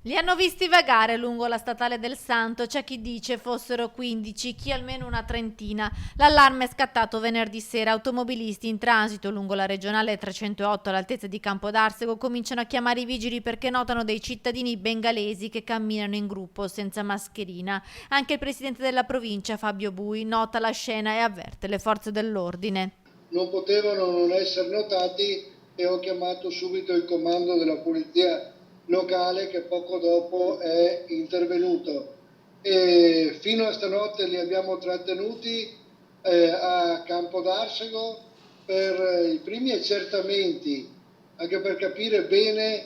Li hanno visti vagare lungo la statale del Santo, c'è chi dice fossero 15, chi almeno una trentina. L'allarme è scattato venerdì sera, automobilisti in transito lungo la regionale 308 all'altezza di Campodarsego cominciano a chiamare i vigili perché notano dei cittadini bengalesi che camminano in gruppo senza mascherina. Anche il presidente della provincia, Fabio Bui, nota la scena e avverte le forze dell'ordine. Non potevano non essere notati e ho chiamato subito il comando della polizia locale che poco dopo è intervenuto. E fino a stanotte li abbiamo trattenuti a Campodarsego per i primi accertamenti, anche per capire bene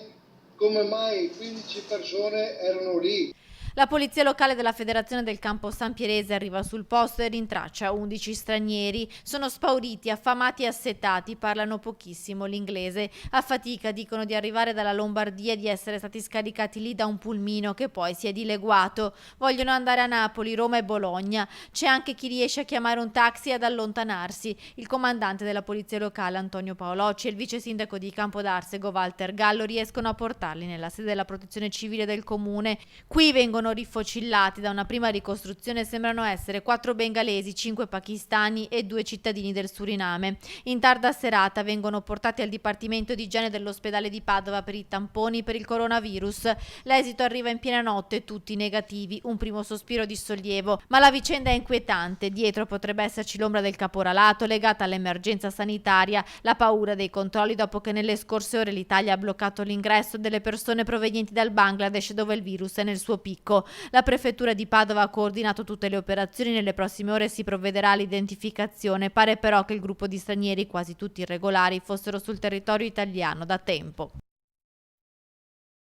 come mai 15 persone erano lì. La polizia locale della Federazione del Campo San Pierese arriva sul posto e rintraccia 11 stranieri. Sono spauriti, affamati e assetati, parlano pochissimo l'inglese. A fatica dicono di arrivare dalla Lombardia e di essere stati scaricati lì da un pulmino che poi si è dileguato. Vogliono andare a Napoli, Roma e Bologna. C'è anche chi riesce a chiamare un taxi e ad allontanarsi. Il comandante della polizia locale Antonio Paolocci e il vice sindaco di Campodarsego Walter Gallo riescono a portarli nella sede della protezione civile del comune. Qui vengono rifocillati da una prima ricostruzione, sembrano essere 4 bengalesi, 5 pakistani e 2 cittadini del Suriname. In tarda serata vengono portati al Dipartimento di Igiene dell'ospedale di Padova per i tamponi per il coronavirus. L'esito arriva in piena notte, tutti negativi, un primo sospiro di sollievo, ma la vicenda è inquietante. Dietro potrebbe esserci l'ombra del caporalato legata all'emergenza sanitaria, la paura dei controlli dopo che nelle scorse ore l'Italia ha bloccato l'ingresso delle persone provenienti dal Bangladesh dove il virus è nel suo picco. La prefettura di Padova ha coordinato tutte le operazioni, nelle prossime ore si provvederà all'identificazione. Pare però che il gruppo di stranieri, quasi tutti irregolari, fossero sul territorio italiano da tempo.